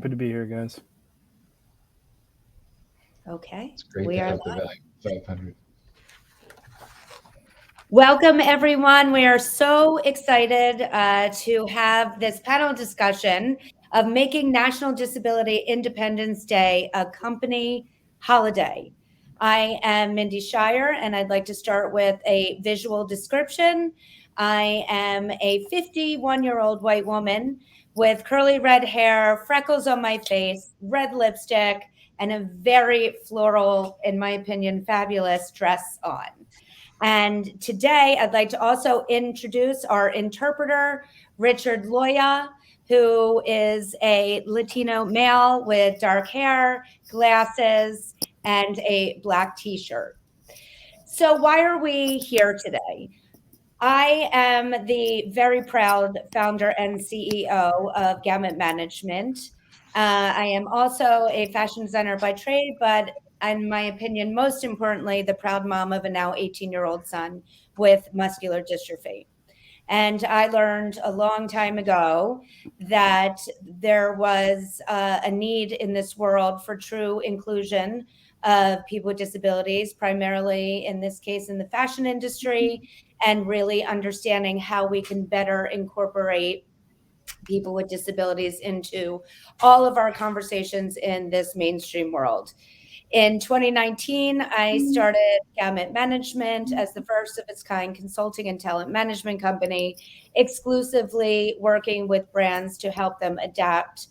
Happy to be here, guys. Okay. It's great to have the value 500. Welcome, everyone. We are so excited to have this panel discussion of making National Disability Independence Day a company holiday. I am Mindy Scheier, and I'd like to start with a visual description. I am a 51-year-old white woman with curly red hair, freckles on my face, red lipstick, and a very floral, in my opinion, fabulous dress on. And today I'd like to also introduce our interpreter, Richard Loya, who is a Latino male with dark hair, glasses, and a black t-shirt. So why are we here today? I am the very proud founder and CEO of GAMUT Management. I am also a fashion designer by trade, but in my opinion, most importantly, the proud mom of a now 18-year-old son with muscular dystrophy. And I learned a long time ago that there was a need in this world for true inclusion of people with disabilities, primarily in this case in the fashion industry, and really understanding how we can better incorporate people with disabilities into all of our conversations in this mainstream world. In 2019, I started GAMUT Management as the first of its kind consulting and talent management company, exclusively working with brands to help them adapt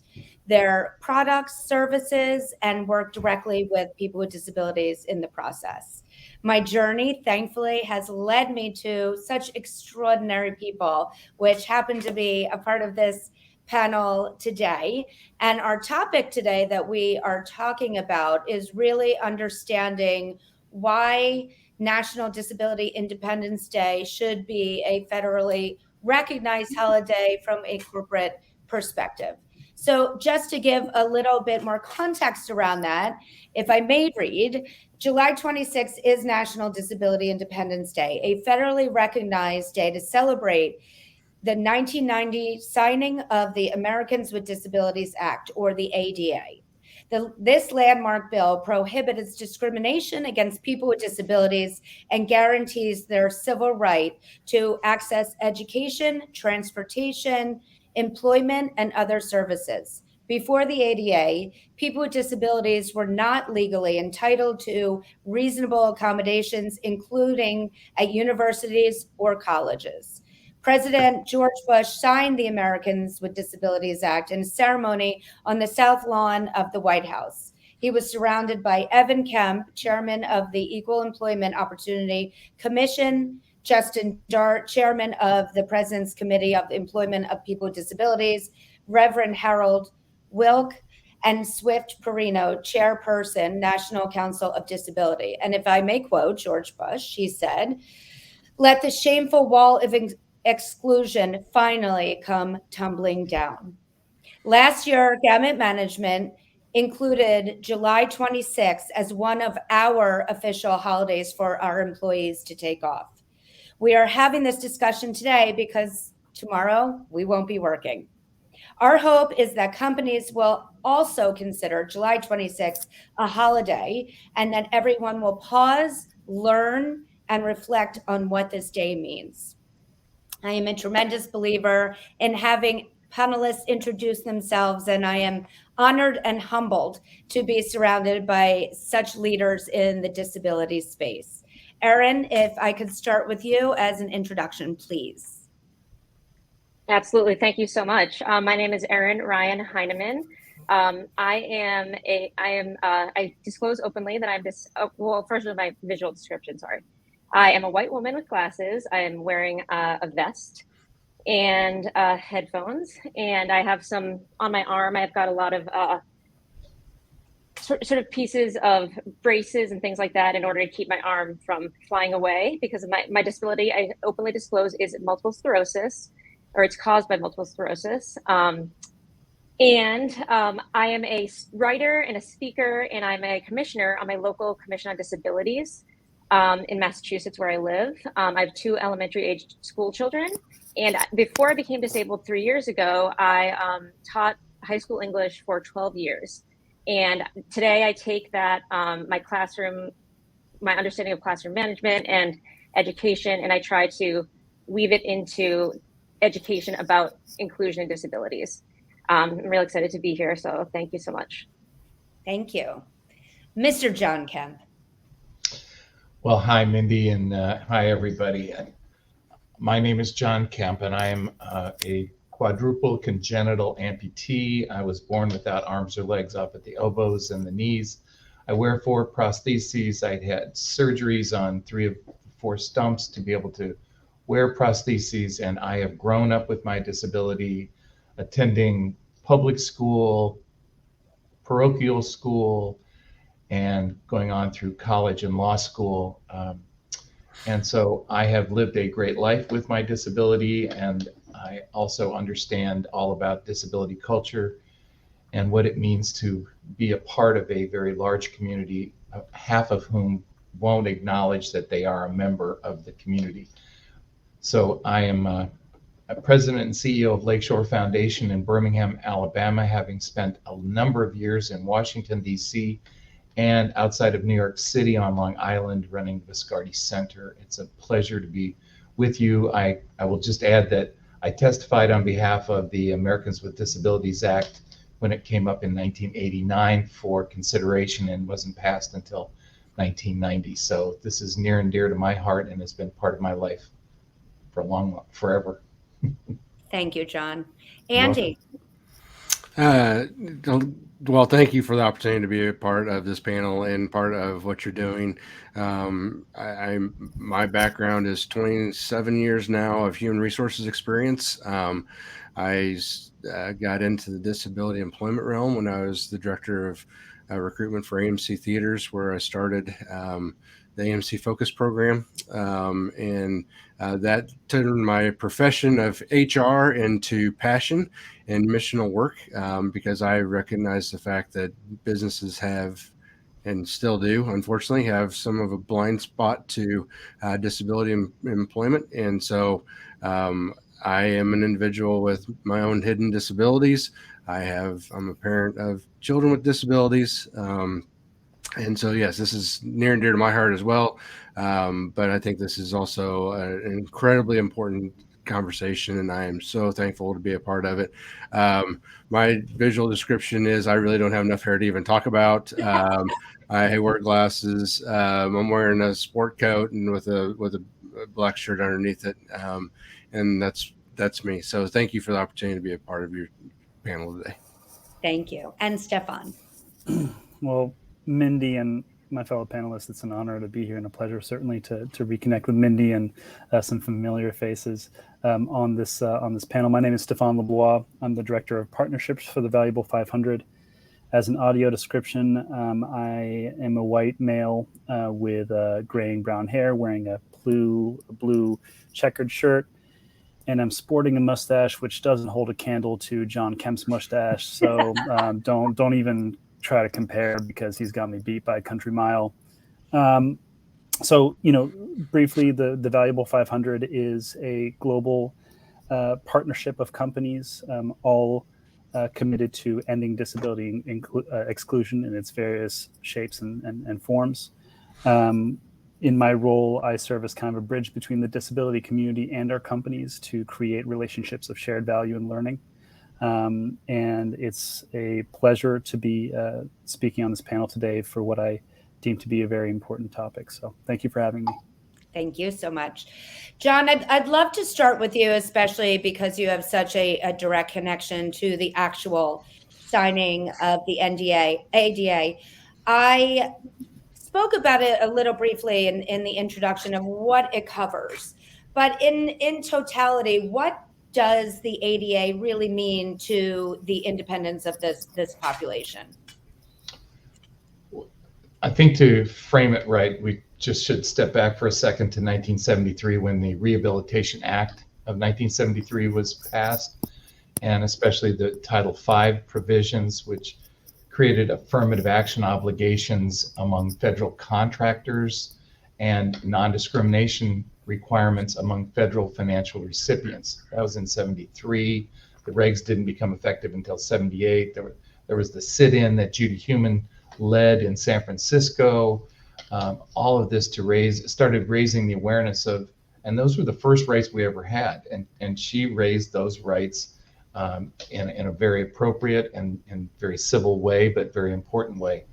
their products, services, and work directly with people with disabilities in the process. My journey, thankfully, has led me to such extraordinary people, which happen to be a part of this panel today. And our topic today that we are talking about is really understanding why National Disability Independence Day should be a federally recognized holiday from a corporate perspective. So just to give a little bit more context around that, if I may read, July 26th is National Disability Independence Day, a federally recognized day to celebrate the 1990 signing of the Americans with Disabilities Act, or the ADA. This landmark bill prohibits discrimination against people with disabilities and guarantees their civil right to access education, transportation, employment, and other services. Before the ADA, people with disabilities were not legally entitled to reasonable accommodations, including at universities or colleges. President George Bush signed the Americans with Disabilities Act in a ceremony on the South Lawn of the White House. He was surrounded by Evan Kemp, chairman of the Equal Employment Opportunity Commission, Justin Dart, chairman of the President's Committee of Employment of People with Disabilities, Reverend Harold Wilk, and Swift Perino, chairperson, National Council of Disability. And if I may quote George Bush, he said, "Let the shameful wall of exclusion finally come tumbling down." Last year, GAMUT Management included July 26th as one of our official holidays for our employees to take off. We are having this discussion today because tomorrow we won't be working. Our hope is that companies will also consider July 26th a holiday, and that everyone will pause, learn, and reflect on what this day means. I am a tremendous believer in having panelists introduce themselves, and I am honored and humbled to be surrounded by such leaders in the disability space. Erin, if I could start with you as an introduction, please. Absolutely. Thank you so much. My name is Erin Ryan Heyneman. I disclose openly that I'm this, well, first of my visual description, sorry. I am a white woman with glasses. I am wearing a vest and headphones, and I have some on my arm. I've got a lot of sort of pieces of braces and things like that in order to keep my arm from flying away because of my disability. I openly disclose is multiple sclerosis, or it's caused by multiple sclerosis. I am a writer and a speaker, and I'm a commissioner on my local Commission on Disabilities in Massachusetts, where I live. I have 2 elementary aged school children. And before I became disabled 3 years ago, I taught high school English for 12 years. And today I take that, my understanding of classroom management and education, and I try to weave it into education about inclusion and disabilities. I'm really excited to be here, so thank you so much. Thank you. Mr. John Kemp. Well, hi, Mindy, and hi, everybody. My name is John Kemp, and I am a quadruple congenital amputee. I was born without arms or legs up at the elbows and the knees. I wear 4 prostheses. I had surgeries on 3 of 4 stumps to be able to wear prostheses, and I have grown up with my disability, attending public school, parochial school, and going on through college and law school. And so I have lived a great life with my disability, and I also understand all about disability culture and what it means to be a part of a very large community, half of whom won't acknowledge that they are a member of the community. So I am a president and CEO of Lakeshore Foundation in Birmingham, Alabama, having spent a number of years in Washington, D.C., and outside of New York City on Long Island, running Viscardi Center. It's a pleasure to be with you. I will just add that I testified on behalf of the Americans with Disabilities Act when it came up in 1989 for consideration and wasn't passed until 1990. So this is near and dear to my heart and has been part of my life for forever. Thank you, John. Andy. Well, thank you for the opportunity to be a part of this panel and part of what you're doing. My background is 27 years now of human resources experience. I got into the disability employment realm when I was the director of recruitment for AMC Theaters, where I started the AMC Focus program. And that turned my profession of HR into passion and missional work, because I recognize the fact that businesses have, and still do, unfortunately, have some of a blind spot to disability employment. And so I am an individual with my own hidden disabilities. I'm a parent of children with disabilities. And so, yes, this is near and dear to my heart as well. But I think this is also an incredibly important conversation, and I am so thankful to be a part of it. My visual description is I really don't have enough hair to even talk about. I wear glasses. I'm wearing a sport coat and with a black shirt underneath it. And that's me. So thank you for the opportunity to be a part of your panel today. Thank you. And Stephane. Well, Mindy and my fellow panelists, it's an honor to be here and a pleasure certainly to reconnect with Mindy and some familiar faces on this panel. My name is Stephane Leblois. I'm the Director of Partnerships for the Valuable 500. As an audio description, I am a white male with graying brown hair, wearing a blue checkered shirt, and I'm sporting a mustache which doesn't hold a candle to John Kemp's mustache. So don't even try to compare, because he's got me beat by a country mile. So, briefly, the Valuable 500 is a global partnership of companies, all committed to ending disability exclusion in its various shapes and forms. In my role, I serve as kind of a bridge between the disability community and our companies to create relationships of shared value and learning. And it's a pleasure to be speaking on this panel today for what I deem to be a very important topic. So thank you for having me. Thank you so much. John, I'd love to start with you, especially because you have such a direct connection to the actual signing of the ADA. I spoke about it a little briefly in the introduction of what it covers, but in totality, what does the ADA really mean to the independence of this population? I think to frame it right, we just should step back for a second to 1973, when the Rehabilitation Act of 1973 was passed, and especially the Title V provisions, which created affirmative action obligations among federal contractors and non-discrimination requirements among federal financial recipients. That was in 73. The regs didn't become effective until 78. There was the sit-in that Judy Heumann led in San Francisco. All of this started raising the awareness of, and those were the first rights we ever had. And she raised those rights in a very appropriate and very civil way, but very important way.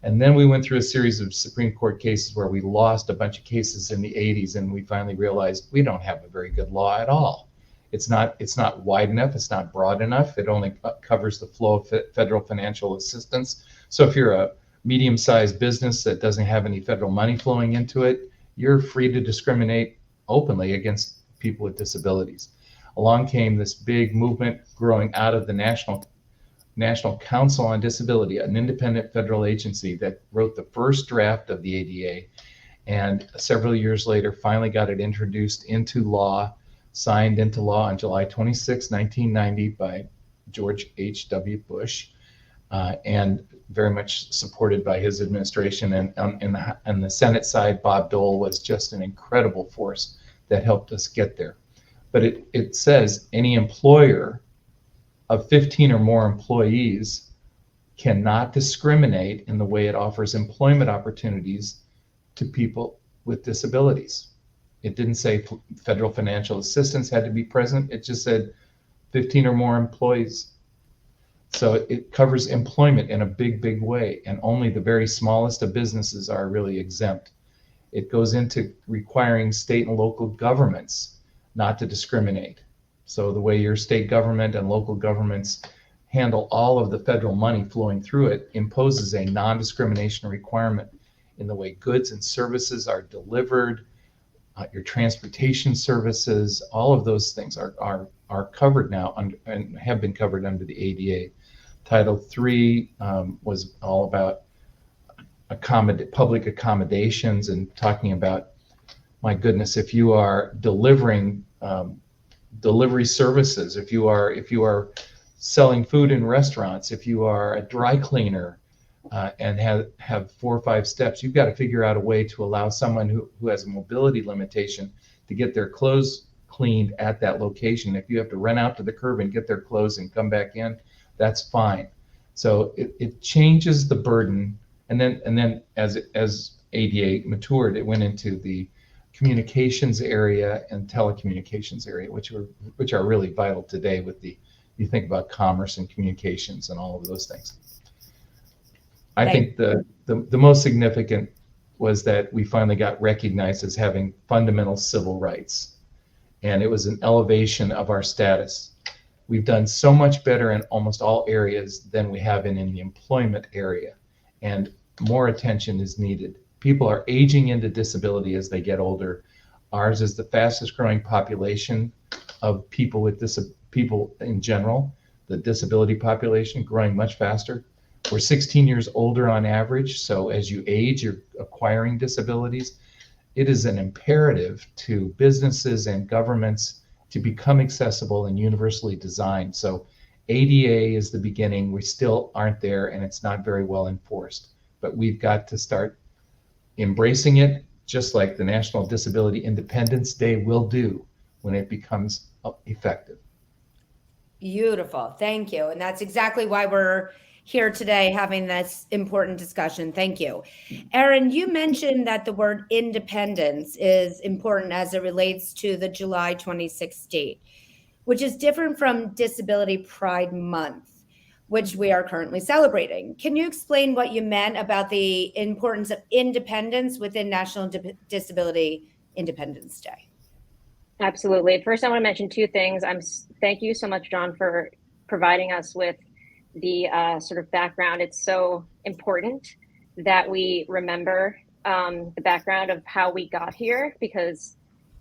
And then we went through a series of Supreme Court cases where we lost a bunch of cases in the 80s, and we finally realized we don't have a very good law at all. It's not wide enough, it's not broad enough, it only covers the flow of federal financial assistance. So if you're a medium-sized business that doesn't have any federal money flowing into it, you're free to discriminate openly against people with disabilities. Along came this big movement growing out of the National Council on Disability, an independent federal agency that wrote the first draft of the ADA, and several years later finally got it introduced into law, signed into law on July 26, 1990 by George H.W. Bush, and very much supported by his administration. And on the Senate side, Bob Dole was just an incredible force that helped us get there. But it says any employer of 15 or more employees cannot discriminate in the way it offers employment opportunities to people with disabilities. It didn't say federal financial assistance had to be present. It just said 15 or more employees. So it covers employment in a big, big way, and only the very smallest of businesses are really exempt. It goes into requiring state and local governments not to discriminate. So the way your state government and local governments handle all of the federal money flowing through it imposes a non-discrimination requirement in the way goods and services are delivered, your transportation services, all of those things are covered now and have been covered under the ADA. Title III was all about public accommodations and talking about, my goodness, if you are delivering delivery services, if you are selling food in restaurants, if you are a dry cleaner and have 4 or 5 steps, you've got to figure out a way to allow someone who has a mobility limitation to get their clothes cleaned at that location. If you have to run out to the curb and get their clothes and come back in, that's fine. So it changes the burden. And then as ADA matured, it went into the communications area and telecommunications area, which are really vital today with you think about commerce and communications and all of those things. I think the most significant was that we finally got recognized as having fundamental civil rights, and it was an elevation of our status. We've done so much better in almost all areas than we have in the employment area, and more attention is needed. People are aging into disability as they get older. Ours is the fastest growing population of people with people in general, the disability population growing much faster. We're 16 years older on average, so as you age, you're acquiring disabilities. It is an imperative to businesses and governments to become accessible and universally designed. So ADA is the beginning. We still aren't there, and it's not very well enforced, but we've got to start embracing it, just like the National Disability Independence Day will do when it becomes effective. Beautiful. Thank you. And that's exactly why we're here today having this important discussion. Thank you. Erin, you mentioned that the word independence is important as it relates to the July 26th date, which is different from Disability Pride Month, which we are currently celebrating. Can you explain what you meant about the importance of independence within National Disability Independence Day? Absolutely. First, I want to mention 2 things. Thank you so much, John, for providing us with the sort of background. It's so important that we remember the background of how we got here, because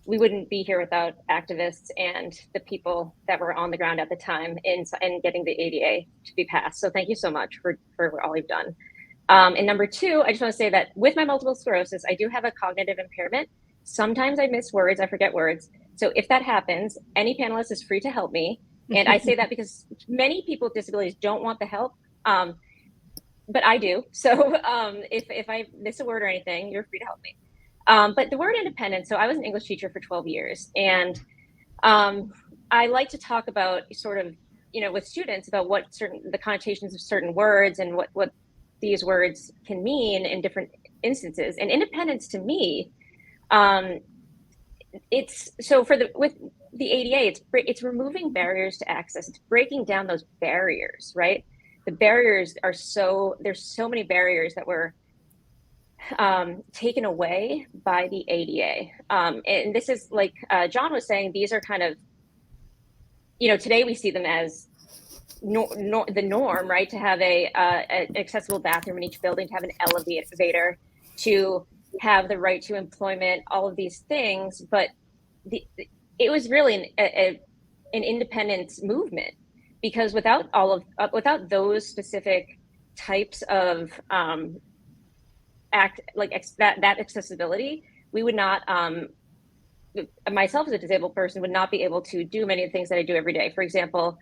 we wouldn't be here without activists and the people that were on the ground at the time in getting the ADA to be passed. So thank you so much for all you've done. And number 2, I just want to say that with my multiple sclerosis, I do have a cognitive impairment. Sometimes I miss words, I forget words. So if that happens, any panelist is free to help me. And I say that because many people with disabilities don't want the help, but I do. So if I miss a word or anything, you're free to help me. But the word independence, so I was an English teacher for 12 years, and I like to talk about sort of with students about what the connotations of certain words and what these words can mean in different instances. And independence to me, it's so with the ADA, it's removing barriers to access. It's breaking down those barriers, right? The barriers there's so many barriers that were taken away by the ADA. And this is like John was saying, these are kind of, today we see them as the norm, right? To have an accessible bathroom in each building, to have an elevator, to have the right to employment, all of these things. But it was really an independence movement, because without those specific types of that accessibility, we would not, myself as a disabled person would not be able to do many of the things that I do every day. For example,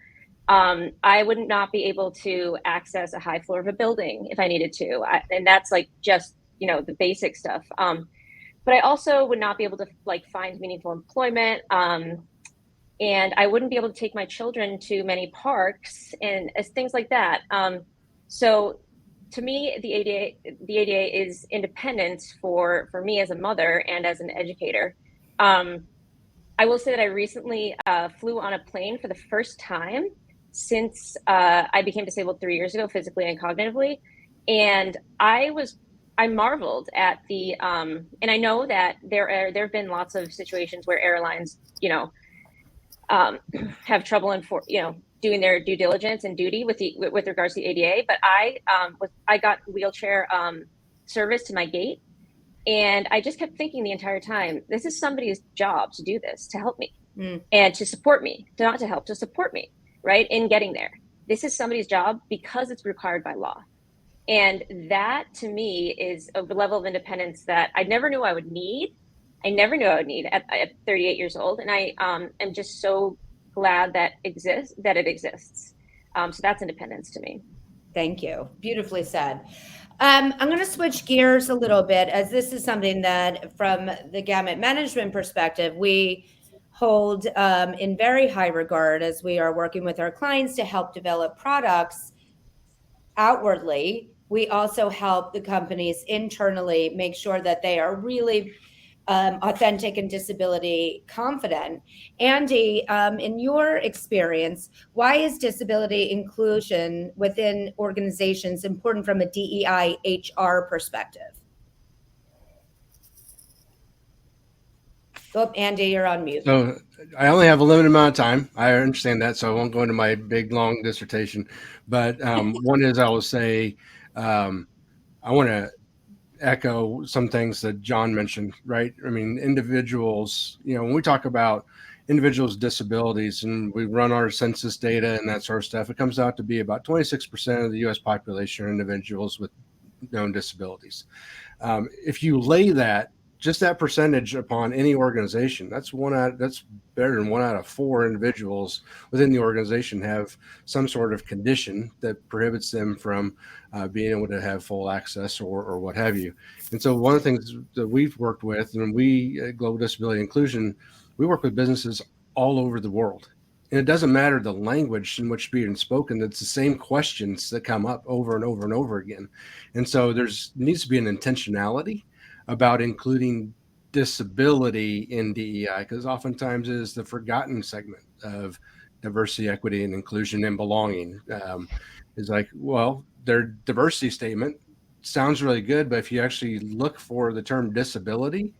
I would not be able to access a high floor of a building if I needed to. And that's like just, the basic stuff. But I also would not be able to find meaningful employment. And I wouldn't be able to take my children to many parks and things like that. So to me, the ADA is independence for me as a mother and as an educator. I will say that I recently flew on a plane for the first time since I became disabled 3 years ago, physically and cognitively. And I marveled at the, and I know that there have been lots of situations where airlines, have trouble in doing their due diligence and duty with regards to the ADA. But I got wheelchair service to my gate, and I just kept thinking the entire time, this is somebody's job to do this, to help me and to support me, to support me, right, in getting there. This is somebody's job because it's required by law. And that to me is a level of independence that I never knew I would need. I never knew I would need at 38 years old. And I am just so glad that it exists. So that's independence to me. Thank you. Beautifully said. I'm going to switch gears a little bit, as this is something that from the GAMUT management perspective, we hold in very high regard as we are working with our clients to help develop products outwardly. We also help the companies internally make sure that they are really authentic and disability confident. Andy, in your experience, why is disability inclusion within organizations important from a DEI HR perspective? Oh, Andy, you're on mute. So I only have a limited amount of time. I understand that, so I won't go into my big, long dissertation. But one is, I will say, I want to echo some things that John mentioned, right? I mean, individuals, when we talk about individuals with disabilities and we run our census data and that sort of stuff, it comes out to be about 26% of the U.S. population are individuals with known disabilities. If you lay just that percentage upon any organization, that's better than 1 out of 4 individuals within the organization have some sort of condition that prohibits them from being able to have full access or what have you. And so one of the things that we've worked with, and we at Global Disability Inclusion, we work with businesses all over the world. And it doesn't matter the language in which being spoken, it's the same questions that come up over and over and over again. And so needs to be an intentionality about including disability in DEI, because oftentimes it is the forgotten segment of diversity, equity, and inclusion and belonging. It's like, well, their diversity statement sounds really good, but if you actually look for the term disability,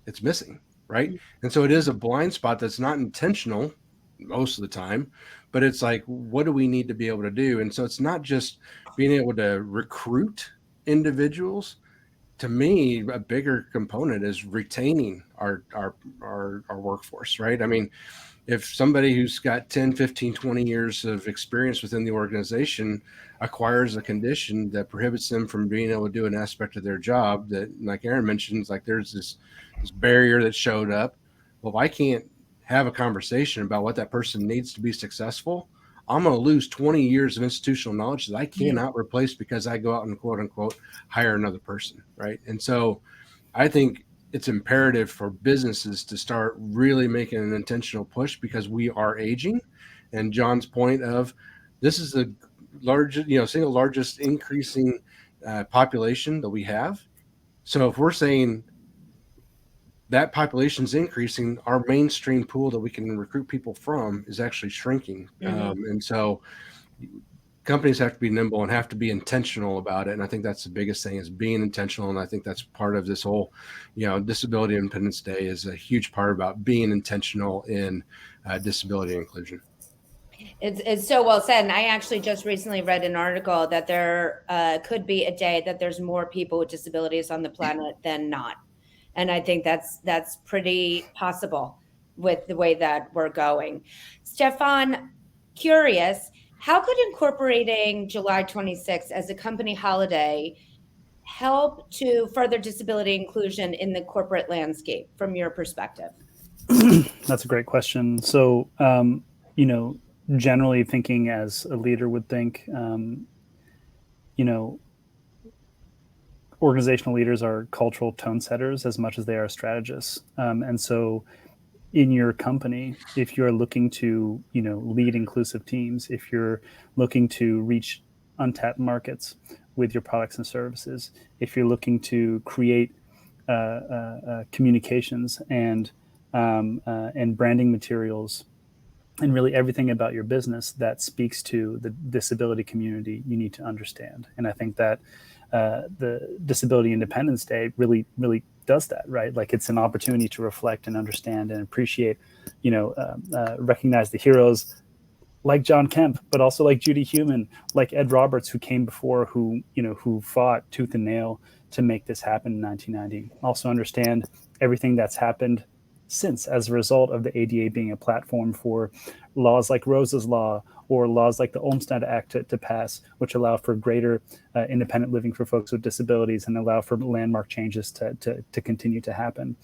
it's missing, right? And so it is a blind spot that's not intentional most of the time, but it's like, what do we need to be able to do? And so it's not just being able to recruit individuals. To me, a bigger component is retaining our workforce, right? I mean, if somebody who's got 10, 15, 20 years of experience within the organization acquires a condition that prohibits them from being able to do an aspect of their job, that, like Erin mentioned, like there's this barrier that showed up. Well, if I can't have a conversation about what that person needs to be successful, I'm going to lose 20 years of institutional knowledge that I cannot replace because I go out and quote unquote hire another person, right? And so I think it's imperative for businesses to start really making an intentional push, because we are aging And John's point of this is the largest, single largest increasing population that we have. So if we're saying that population's increasing, our mainstream pool that we can recruit people from is actually shrinking. And so companies have to be nimble and have to be intentional about it. And I think that's the biggest thing, is being intentional. And I think that's part of this whole, Disability Independence Day is a huge part about being intentional in disability inclusion. It's so well said. And I actually just recently read an article that there could be a day that there's more people with disabilities on the planet than not. And I think that's pretty possible with the way that we're going. Stephane, curious, how could incorporating July 26th as a company holiday help to further disability inclusion in the corporate landscape from your perspective? That's a great question. So, generally thinking as a leader would think, organizational leaders are cultural tone setters as much as they are strategists. And so in your company, if you're looking to, lead inclusive teams, if you're looking to reach untapped markets with your products and services, if you're looking to create communications and branding materials and really everything about your business that speaks to the disability community, you need to understand. And I think that the Disability Independence Day really does that, right? Like, it's an opportunity to reflect and understand and appreciate, recognize the heroes like John Kemp, but also like Judy Heumann, like Ed Roberts, who came before, who fought tooth and nail to make this happen in 1990. Also understand everything that's happened since as a result of the ADA being a platform for laws like Rose's Law or laws like the Olmstead Act to pass, which allow for greater independent living for folks with disabilities and allow for landmark changes to continue to happen.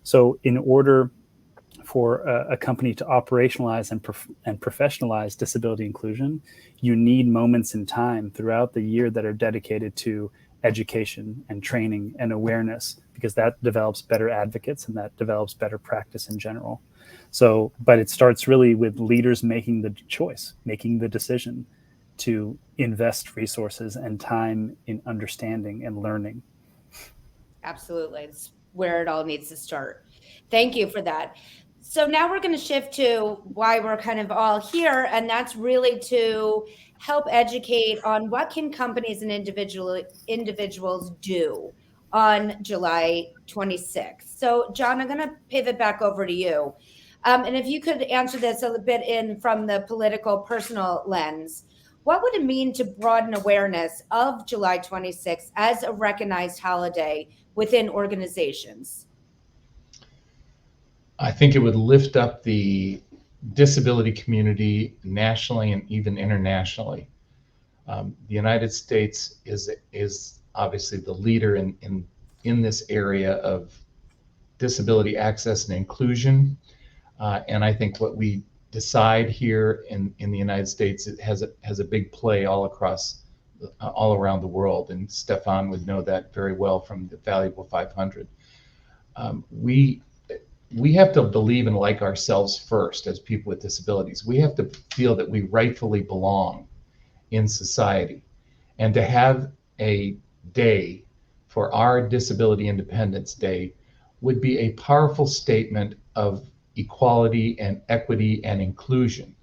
So in order for a company to operationalize and professionalize disability inclusion, you need moments in time throughout the year that are dedicated to education and training and awareness, because that develops better advocates and that develops better practice in general. So, but it starts really with leaders making the choice, making the decision to invest resources and time in understanding and learning. Absolutely. It's where it all needs to start. Thank you for that. So now we're going to shift to why we're kind of all here, and that's really to help educate on what can companies and individuals do on July 26th. So John, I'm going to pivot back over to you. And if you could answer this a little bit from the political personal lens, what would it mean to broaden awareness of July 26th as a recognized holiday within organizations? I think it would lift up the disability community nationally and even internationally. The United States is obviously the leader in this area of disability access and inclusion. And I think what we decide here in the United States, it has a big play all around the world. And Stephane would know that very well from the Valuable 500. We have to believe and like ourselves first as people with disabilities. We have to feel that we rightfully belong in society. And to have a day for our Disability Independence Day would be a powerful statement of equality and equity and inclusion.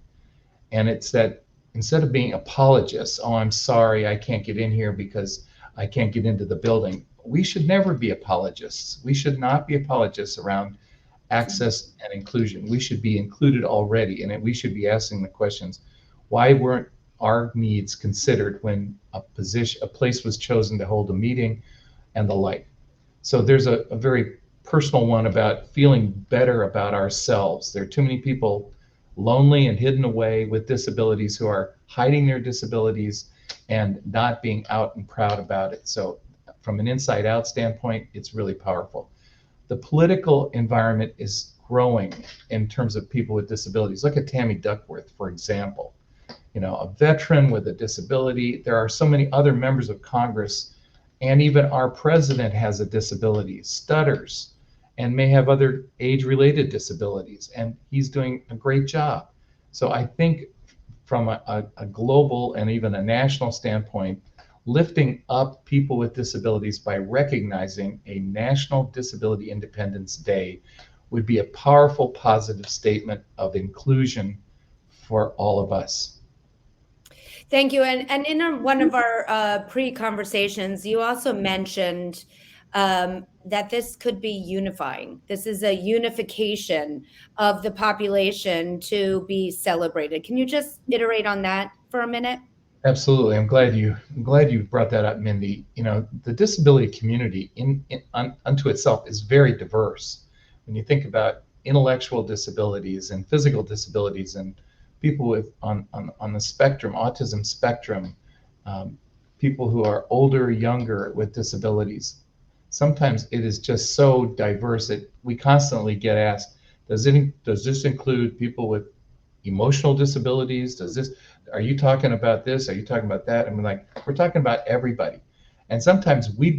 And it's that instead of being apologists, oh, I'm sorry, I can't get in here because I can't get into the building. We should never be apologists. We should not be apologists around access and inclusion. We should be included already, and we should be asking the questions, why weren't our needs considered when a place was chosen to hold a meeting and the like. So there's a very personal one about feeling better about ourselves. There are too many people lonely and hidden away with disabilities who are hiding their disabilities and not being out and proud about it. So from an inside out standpoint, it's really powerful. The political environment is growing in terms of people with disabilities. Look at Tammy Duckworth, for example. A veteran with a disability. There are so many other members of Congress, and even our president has a disability, stutters, and may have other age-related disabilities, and he's doing a great job. So I think from a global and even a national standpoint, lifting up people with disabilities by recognizing a National Disability Independence Day would be a powerful, positive statement of inclusion for all of us. Thank you. And in one of our pre-conversations, you also mentioned that this could be unifying. This is a unification of the population to be celebrated. Can you just iterate on that for a minute? Absolutely. I'm glad you brought that up, Mindy. You know, the disability community unto itself is very diverse. When you think about intellectual disabilities and physical disabilities and people with on the spectrum, autism spectrum, people who are older, younger with disabilities, sometimes it is just so diverse that we constantly get asked, does this include people with emotional disabilities? Are you talking about this? Are you talking about that? And we're talking about everybody. And sometimes we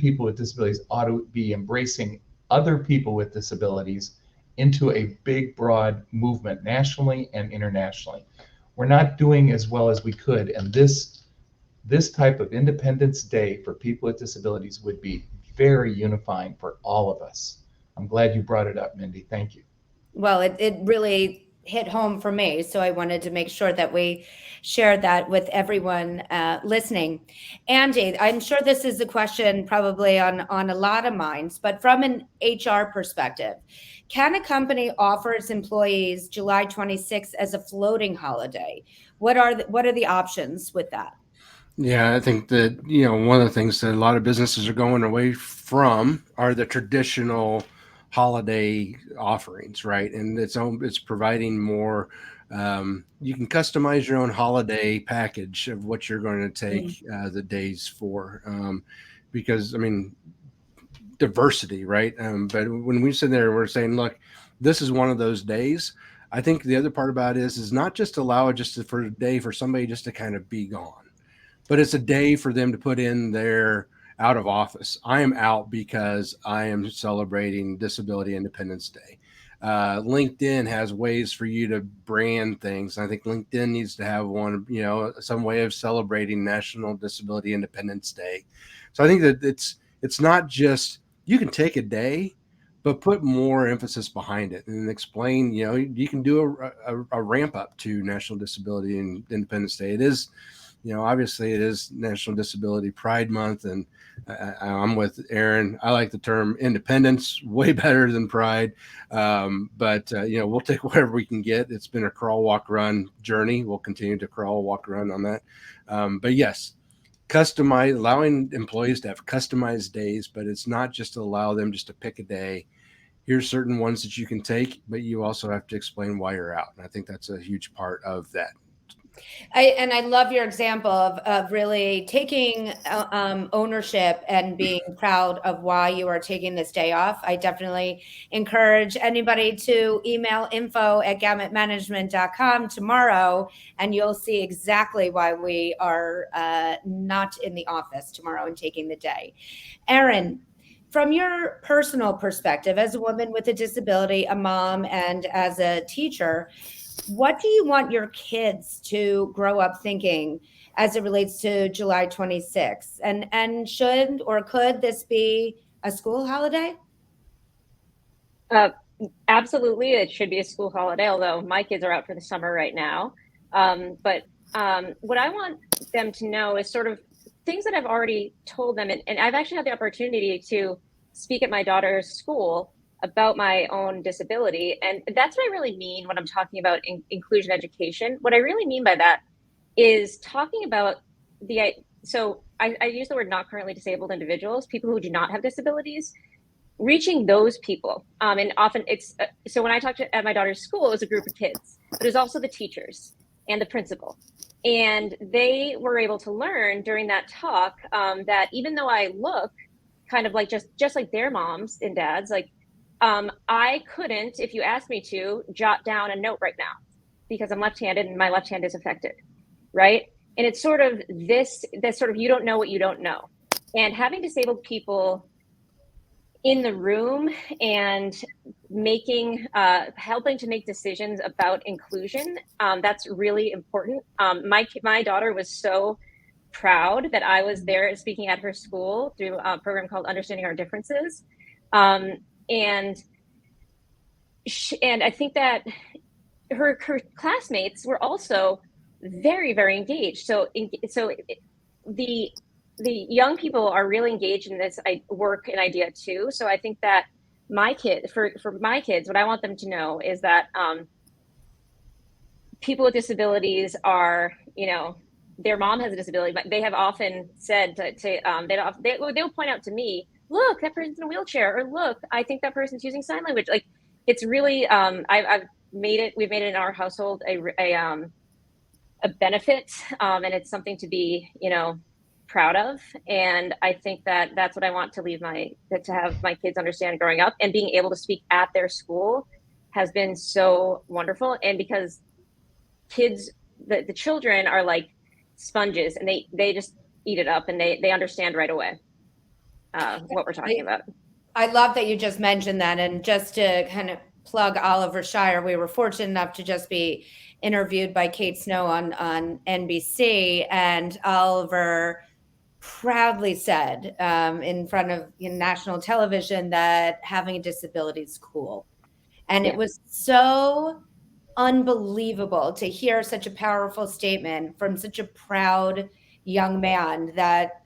people with disabilities ought to be embracing other people with disabilities into a big, broad movement nationally and internationally. We're not doing as well as we could. And this type of Independence Day for people with disabilities would be very unifying for all of us. I'm glad you brought it up, Mindy. Thank you. Well, it really hit home for me. So I wanted to make sure that we shared that with everyone listening. Andy, I'm sure this is a question probably on a lot of minds, but from an HR perspective, can a company offer its employees July 26th as a floating holiday? What are the options with that? Yeah, I think that, one of the things that a lot of businesses are going away from are the traditional holiday offerings, right? And it's providing more, you can customize your own holiday package of what you're going to take the days for, because, I mean, diversity, right? But when we sit there, we're saying, look, this is one of those days. I think the other part about it is not just allow it for a day for somebody just to kind of be gone, but it's a day for them to put in their out of office. I am out because I am celebrating Disability Independence Day. LinkedIn has ways for you to brand things. I think LinkedIn needs to have one, some way of celebrating National Disability Independence Day. So I think that it's not just, you can take a day, but put more emphasis behind it and explain, you can do a ramp up to National Disability and Independence Day. It is, obviously it is National Disability Pride Month, and I'm with Erin. I like the term independence way better than pride. But we'll take whatever we can get. It's been a crawl, walk, run journey. We'll continue to crawl, walk, run on that. But yes, allowing employees to have customized days, but it's not just to allow them just to pick a day. Here's certain ones that you can take, but you also have to explain why you're out. And I think that's a huge part of that. I love your example of really taking ownership and being proud of why you are taking this day off. I definitely encourage anybody to email info@gamutmanagement.com tomorrow, and you'll see exactly why we are not in the office tomorrow and taking the day. Erin, from your personal perspective, as a woman with a disability, a mom, and as a teacher, what do you want your kids to grow up thinking as it relates to July 26th? And should or could this be a school holiday? Absolutely, it should be a school holiday, although my kids are out for the summer right now. But what I want them to know is sort of things that I've already told them, and I've actually had the opportunity to speak at my daughter's school about my own disability. And that's what I really mean when I'm talking about inclusion education. What I really mean by that is talking about so I use the word not currently disabled individuals, people who do not have disabilities, reaching those people. And often it's, so when I talked at my daughter's school, it was a group of kids, but it was also the teachers and the principal. And they were able to learn during that talk that even though I look kind of like just like their moms and dads, like, I couldn't, if you asked me to, jot down a note right now because I'm left-handed and my left hand is affected, right? And it's sort of this sort of, you don't know what you don't know. And having disabled people in the room and helping to make decisions about inclusion. That's really important. My daughter was so proud that I was there speaking at her school through a program called Understanding Our Differences. And I think that her classmates were also very, very engaged. So the young people are really engaged in this work and idea too. So I think that for my kids, what I want them to know is that people with disabilities are, their mom has a disability, but they have often said they'll point out to me, look, that person's in a wheelchair, or look, I think that person's using sign language. Like, it's really, we've made it in our household a benefit, and it's something to be, proud of. And I think that that's what I want to to have my kids understand growing up, and being able to speak at their school has been so wonderful. And because kids, the children are like sponges, and they just eat it up, and they understand right away what we're talking about. I love that you just mentioned that. And just to kind of plug Oliver Scheier, we were fortunate enough to just be interviewed by Kate Snow on NBC, and Oliver proudly said in front of national television that having a disability is cool. And it was so unbelievable to hear such a powerful statement from such a proud young man that,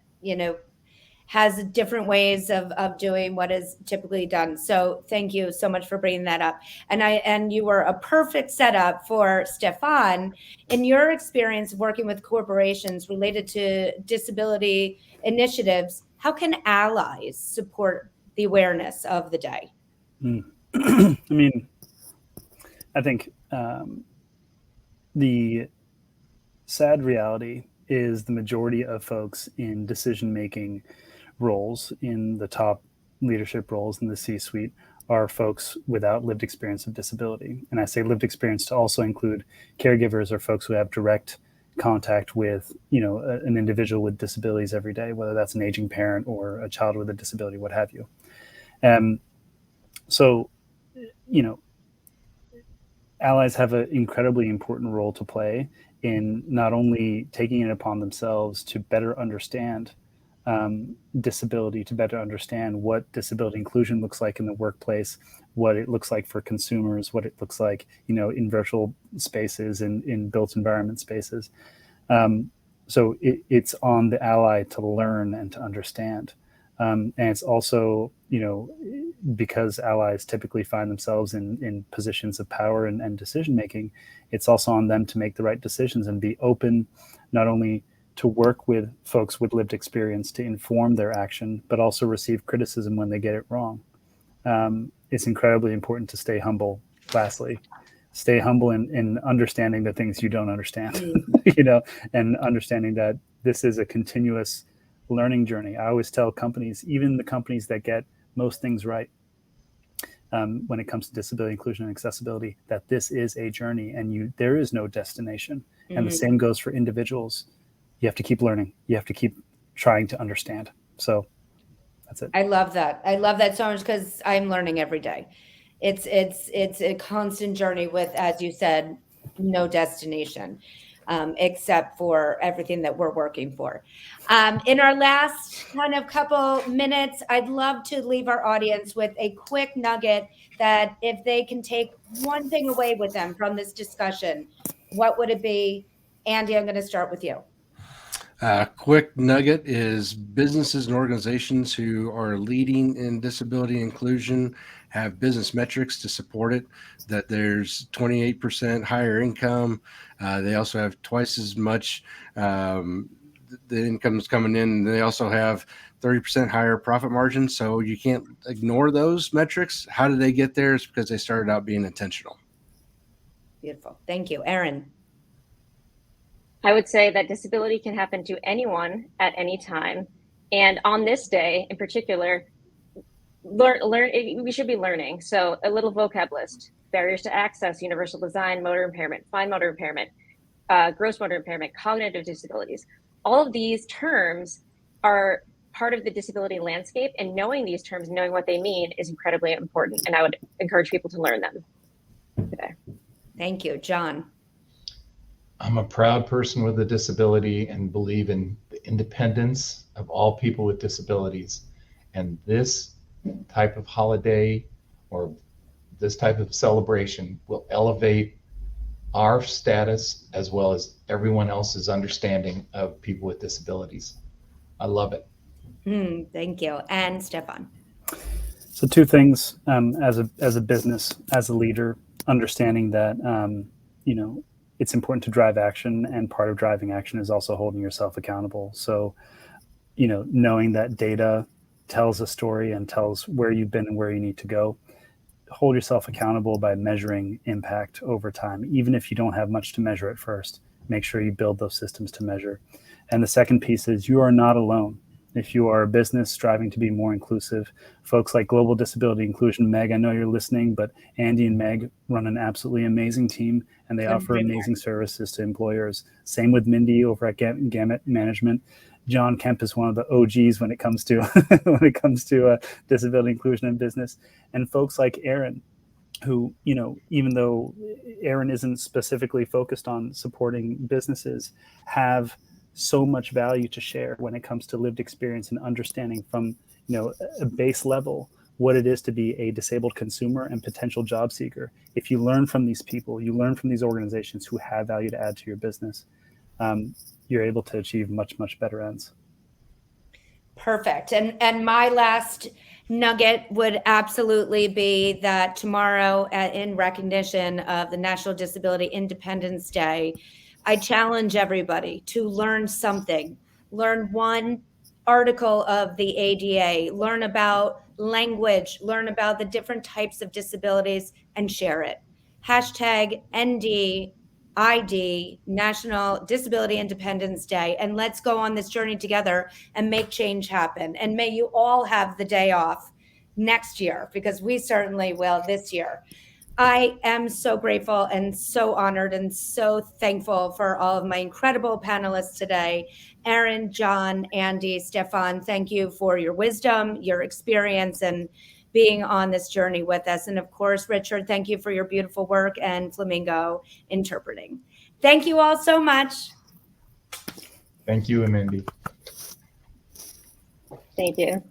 has different ways of doing what is typically done. So thank you so much for bringing that up. And you were a perfect setup for Stephane. In your experience working with corporations related to disability initiatives, how can allies support the awareness of the day? I mean, I think the sad reality is the majority of folks in decision-making roles, in the top leadership roles in the C-suite, are folks without lived experience of disability. And I say lived experience to also include caregivers or folks who have direct contact with, an individual with disabilities every day, whether that's an aging parent or a child with a disability, what have you. So, allies have an incredibly important role to play in not only taking it upon themselves to better understand disability, to better understand what disability inclusion looks like in the workplace, what it looks like for consumers, what it looks like, in virtual spaces and in built environment spaces. So it's on the ally to learn and to understand. And it's also, because allies typically find themselves in positions of power and decision-making, it's also on them to make the right decisions and be open, not only to work with folks with lived experience to inform their action, but also receive criticism when they get it wrong. It's incredibly important to stay humble. Lastly, stay humble in understanding the things you don't understand, and understanding that this is a continuous learning journey. I always tell companies, even the companies that get most things right when it comes to disability inclusion and accessibility, that this is a journey, and there is no destination. Mm-hmm. And the same goes for individuals. You have to keep learning. You have to keep trying to understand. So that's it. I love that. I love that so much, because I'm learning every day. It's a constant journey with, as you said, no destination, except for everything that we're working for. In our last kind of couple minutes, I'd love to leave our audience with a quick nugget that if they can take one thing away with them from this discussion, what would it be? Andy, I'm going to start with you. Quick nugget is businesses and organizations who are leading in disability inclusion have business metrics to support it, that there's 28% higher income. They also have twice as much the income is coming in. They also have 30% higher profit margin. So you can't ignore those metrics. How did they get there? It's because they started out being intentional. Beautiful. Thank you. Erin. I would say that disability can happen to anyone at any time. And on this day in particular, we should be learning. So a little vocab list: barriers to access, universal design, motor impairment, fine motor impairment, gross motor impairment, cognitive disabilities. All of these terms are part of the disability landscape, and knowing these terms, knowing what they mean is incredibly important. And I would encourage people to learn them today. Thank you, John. I'm a proud person with a disability and believe in the independence of all people with disabilities. And this type of holiday or this type of celebration will elevate our status as well as everyone else's understanding of people with disabilities. I love it. Thank you. And Stephane. So two things, as a business, as a leader, understanding that, it's important to drive action, and part of driving action is also holding yourself accountable. So, knowing that data tells a story and tells where you've been and where you need to go. Hold yourself accountable by measuring impact over time. Even if you don't have much to measure at first, make sure you build those systems to measure. And the second piece is you are not alone. If you are a business striving to be more inclusive, folks like Global Disability Inclusion, Meg, I know you're listening, but Andy and Meg run an absolutely amazing team, and they offer amazing services to employers. Same with Mindy over at GAMUT Management. John Kemp is one of the OGs when it comes to disability inclusion in business. And folks like Erin, who, even though Erin isn't specifically focused on supporting businesses, have so much value to share when it comes to lived experience and understanding from, a base level what it is to be a disabled consumer and potential job seeker. If you learn from these people, you learn from these organizations who have value to add to your business, you're able to achieve much, much better ends. Perfect. And my last nugget would absolutely be that tomorrow, in recognition of the National Disability Independence Day, I challenge everybody to learn something. Learn one article of the ADA, learn about language, learn about the different types of disabilities, and share it. Hashtag NDID, National Disability Independence Day. And let's go on this journey together and make change happen. And may you all have the day off next year, because we certainly will this year. I am so grateful and so honored and so thankful for all of my incredible panelists today. Erin, John, Andy, Stephane, thank you for your wisdom, your experience, and being on this journey with us. And of course, Richard, thank you for your beautiful work, and Flamingo interpreting. Thank you all so much. Thank you, Mindy. Thank you.